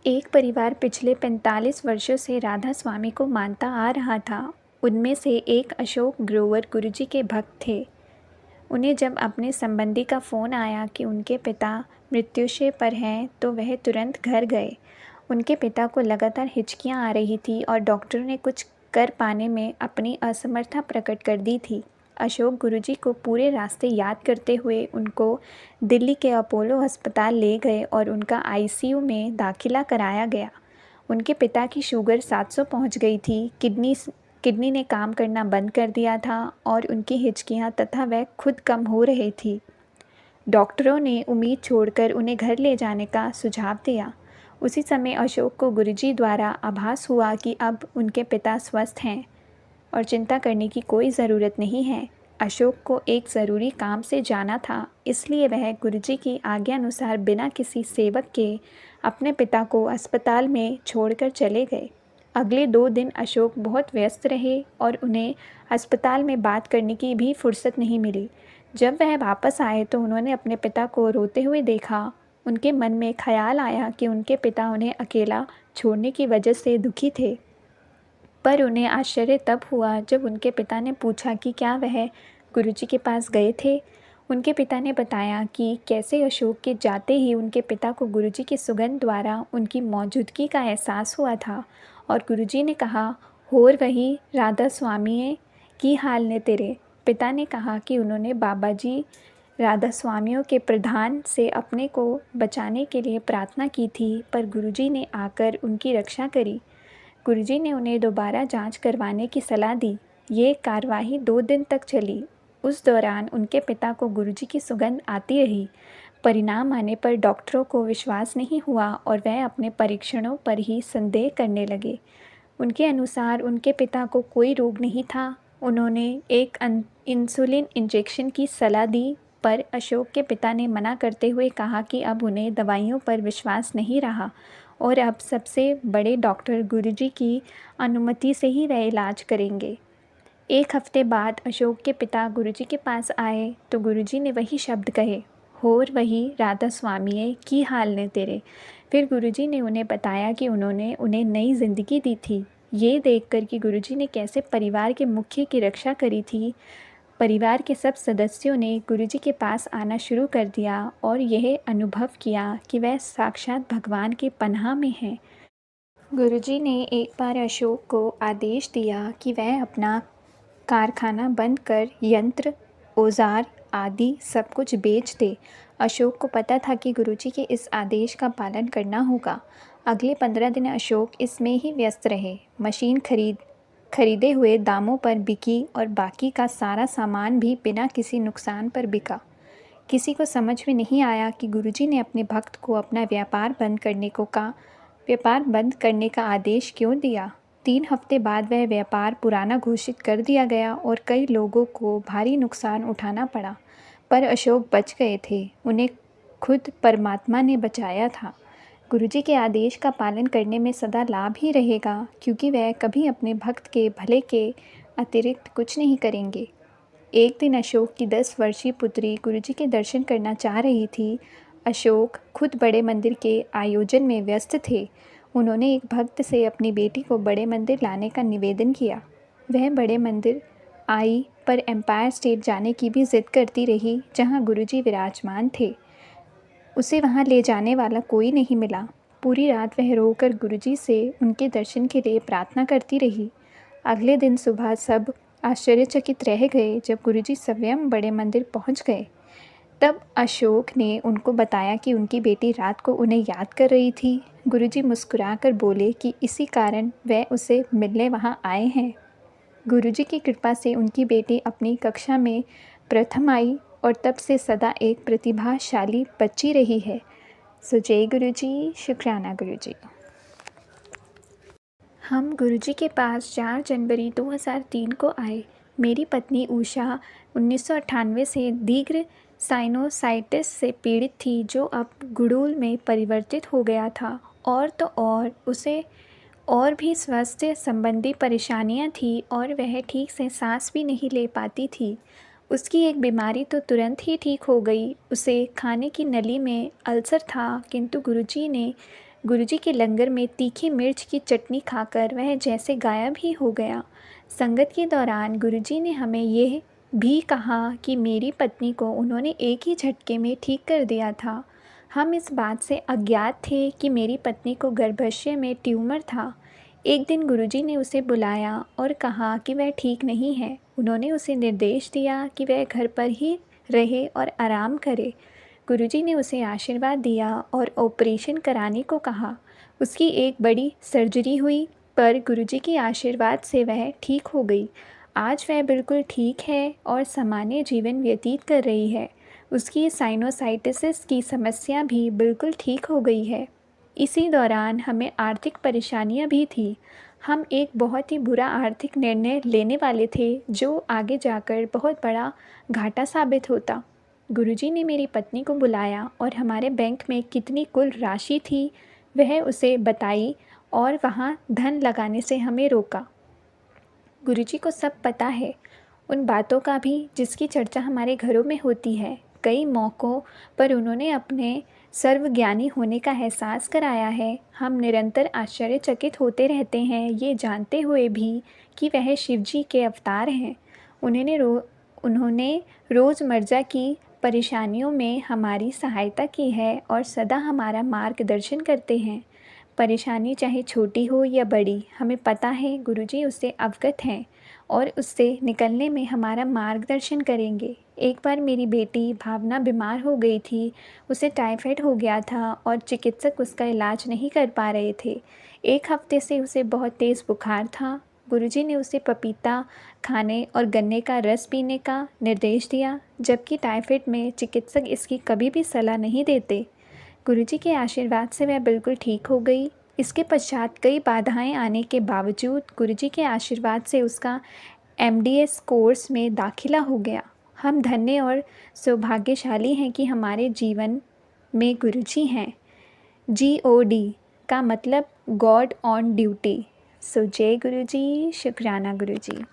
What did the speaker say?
एक परिवार पिछले 45 वर्षों से राधा स्वामी को मानता आ रहा था। उनमें से एक अशोक ग्रोवर गुरुजी के भक्त थे। उन्हें जब अपने संबंधी का फ़ोन आया कि उनके पिता मृत्युशय पर हैं तो वह तुरंत घर गए। उनके पिता को लगातार हिचकियां आ रही थी और डॉक्टरों ने कुछ कर पाने में अपनी असमर्थता प्रकट कर दी थी। अशोक गुरुजी को पूरे रास्ते याद करते हुए उनको दिल्ली के अपोलो अस्पताल ले गए और उनका आईसीयू में दाखिला कराया गया। उनके पिता की शुगर 700 पहुंच गई थी। किडनी ने काम करना बंद कर दिया था और उनकी हिचकियां तथा वह खुद कम हो रही थी। डॉक्टरों ने उम्मीद छोड़कर उन्हें घर ले जाने का सुझाव दिया। उसी समय अशोक को गुरुजी द्वारा आभास हुआ कि अब उनके पिता स्वस्थ हैं और चिंता करने की कोई ज़रूरत नहीं है। अशोक को एक ज़रूरी काम से जाना था, इसलिए वह गुरुजी की आज्ञानुसार बिना किसी सेवक के अपने पिता को अस्पताल में छोड़कर चले गए। अगले 2 दिन अशोक बहुत व्यस्त रहे और उन्हें अस्पताल में बात करने की भी फुर्सत नहीं मिली। जब वह वापस आए तो उन्होंने अपने पिता को रोते हुए देखा। उनके मन में ख्याल आया कि उनके पिता उन्हें अकेला छोड़ने की वजह से दुखी थे। पर उन्हें आश्चर्य तब हुआ जब उनके पिता ने पूछा कि क्या वह गुरुजी के पास गए थे। उनके पिता ने बताया कि कैसे अशोक के जाते ही उनके पिता को गुरुजी की सुगंध द्वारा उनकी मौजूदगी का एहसास हुआ था और गुरुजी ने कहा, होर वही राधा स्वामी की हाल ने तेरे। पिता ने कहा कि उन्होंने बाबा जी राधा स्वामियों के प्रधान से अपने को बचाने के लिए प्रार्थना की थी, पर गुरुजी ने आकर उनकी रक्षा करी। गुरुजी ने उन्हें दोबारा जांच करवाने की सलाह दी। ये कार्यवाही 2 दिन तक चली। उस दौरान उनके पिता को गुरुजी की सुगंध आती रही। परिणाम आने पर डॉक्टरों को विश्वास नहीं हुआ और वह अपने परीक्षणों पर ही संदेह करने लगे। उनके अनुसार उनके पिता को कोई रोग नहीं था। उन्होंने एक इंसुलिन इंजेक्शन की सलाह दी, पर अशोक के पिता ने मना करते हुए कहा कि अब उन्हें दवाइयों पर विश्वास नहीं रहा और अब सबसे बड़े डॉक्टर गुरुजी की अनुमति से ही वह इलाज करेंगे। 1 हफ्ते बाद अशोक के पिता गुरुजी के पास आए तो गुरुजी ने वही शब्द कहे, होर वही राधा स्वामी की हाल ने तेरे। फिर गुरुजी ने उन्हें बताया कि उन्होंने उन्हें नई जिंदगी दी थी। ये देखकर कि गुरुजी ने कैसे परिवार के मुखिया की रक्षा करी थी, परिवार के सब सदस्यों ने गुरुजी के पास आना शुरू कर दिया और यह अनुभव किया कि वह साक्षात भगवान के पनाह में हैं। गुरुजी ने एक बार अशोक को आदेश दिया कि वह अपना कारखाना बंद कर यंत्र, औजार आदि सब कुछ बेच दे। अशोक को पता था कि गुरुजी के इस आदेश का पालन करना होगा। अगले 15 दिन अशोक इसमें ही व्यस्त रहे। मशीन खरीदे हुए दामों पर बिकी और बाकी का सारा सामान भी बिना किसी नुकसान पर बिका। किसी को समझ में नहीं आया कि गुरुजी ने अपने भक्त को अपना व्यापार बंद करने का आदेश क्यों दिया। 3 हफ्ते बाद वह व्यापार पुराना घोषित कर दिया गया और कई लोगों को भारी नुकसान उठाना पड़ा, पर अशोक बच गए थे। उन्हें खुद परमात्मा ने बचाया था। गुरुजी के आदेश का पालन करने में सदा लाभ ही रहेगा, क्योंकि वह कभी अपने भक्त के भले के अतिरिक्त कुछ नहीं करेंगे। एक दिन अशोक की 10 वर्षीय पुत्री गुरुजी के दर्शन करना चाह रही थी। अशोक खुद बड़े मंदिर के आयोजन में व्यस्त थे। उन्होंने एक भक्त से अपनी बेटी को बड़े मंदिर लाने का निवेदन किया। वह बड़े मंदिर आई, पर एम्पायर स्टेट जाने की भी जिद करती रही, जहां गुरुजी विराजमान थे। उसे वहां ले जाने वाला कोई नहीं मिला। पूरी रात वह रोकर गुरुजी से उनके दर्शन के लिए प्रार्थना करती रही। अगले दिन सुबह सब आश्चर्यचकित रह गए जब गुरुजी स्वयं बड़े मंदिर पहुंच गए। तब अशोक ने उनको बताया कि उनकी बेटी रात को उन्हें याद कर रही थी। गुरुजी मुस्कुराकर बोले कि इसी कारण वह उसे मिलने वहां आए हैं। गुरुजी की कृपा से उनकी बेटी अपनी कक्षा में प्रथम आई और तब से सदा एक प्रतिभाशाली बच्ची रही है। सो जय गुरुजी, शुक्राना गुरुजी। हम गुरुजी के पास 4 जनवरी 2003 को आए। मेरी पत्नी उषा 1998 से दीर्घ साइनोसाइटिस से पीड़ित थी, जो अब गुड़ूल में परिवर्तित हो गया था। और तो और उसे और भी स्वास्थ्य संबंधी परेशानियां थी और वह ठीक से सांस भी नहीं ले पाती थी। उसकी एक बीमारी तो तुरंत ही ठीक हो गई। उसे खाने की नली में अल्सर था, किंतु गुरुजी ने गुरुजी के लंगर में तीखी मिर्च की चटनी खाकर वह जैसे गायब ही हो गया। संगत के दौरान गुरुजी ने हमें यह भी कहा कि मेरी पत्नी को उन्होंने एक ही झटके में ठीक कर दिया था। हम इस बात से अज्ञात थे कि मेरी पत्नी को गर्भाशय में ट्यूमर था। एक दिन गुरुजी ने उसे बुलाया और कहा कि वह ठीक नहीं है। उन्होंने उसे निर्देश दिया कि वह घर पर ही रहे और आराम करे। गुरुजी ने उसे आशीर्वाद दिया और ऑपरेशन कराने को कहा। उसकी एक बड़ी सर्जरी हुई, पर गुरुजी के आशीर्वाद से वह ठीक हो गई। आज वह बिल्कुल ठीक है और सामान्य जीवन व्यतीत कर रही है। उसकी साइनोसाइटिस की समस्या भी बिल्कुल ठीक हो गई है। इसी दौरान हमें आर्थिक परेशानियां भी थी। हम एक बहुत ही बुरा आर्थिक निर्णय लेने वाले थे जो आगे जाकर बहुत बड़ा घाटा साबित होता। गुरुजी ने मेरी पत्नी को बुलाया और हमारे बैंक में कितनी कुल राशि थी वह उसे बताई और वहाँ धन लगाने से हमें रोका। गुरुजी को सब पता है, उन बातों का भी जिसकी चर्चा हमारे घरों में होती है। कई मौक़ों पर उन्होंने अपने सर्वज्ञानी होने का एहसास कराया है। हम निरंतर आश्चर्यचकित होते रहते हैं, ये जानते हुए भी कि वह शिवजी के अवतार हैं। उन्होंने रोज़मर्रा की परेशानियों में हमारी सहायता की है और सदा हमारा मार्गदर्शन करते हैं। परेशानी चाहे छोटी हो या बड़ी, हमें पता है गुरुजी उससे अवगत हैं और उससे निकलने में हमारा मार्गदर्शन करेंगे। एक बार मेरी बेटी भावना बीमार हो गई थी। उसे टाइफाइड हो गया था और चिकित्सक उसका इलाज नहीं कर पा रहे थे। 1 हफ्ते से उसे बहुत तेज़ बुखार था। गुरुजी ने उसे पपीता खाने और गन्ने का रस पीने का निर्देश दिया, जबकि टाइफाइड में चिकित्सक इसकी कभी भी सलाह नहीं देते। गुरुजी के आशीर्वाद से वह बिल्कुल ठीक हो गई। इसके पश्चात कई बाधाएं आने के बावजूद गुरुजी के आशीर्वाद से उसका MDS कोर्स में दाखिला हो गया। हम धन्य और सौभाग्यशाली हैं कि हमारे जीवन में गुरुजी हैं। GOD का मतलब गॉड ऑन ड्यूटी। सो जय गुरुजी, शुक्राना गुरुजी।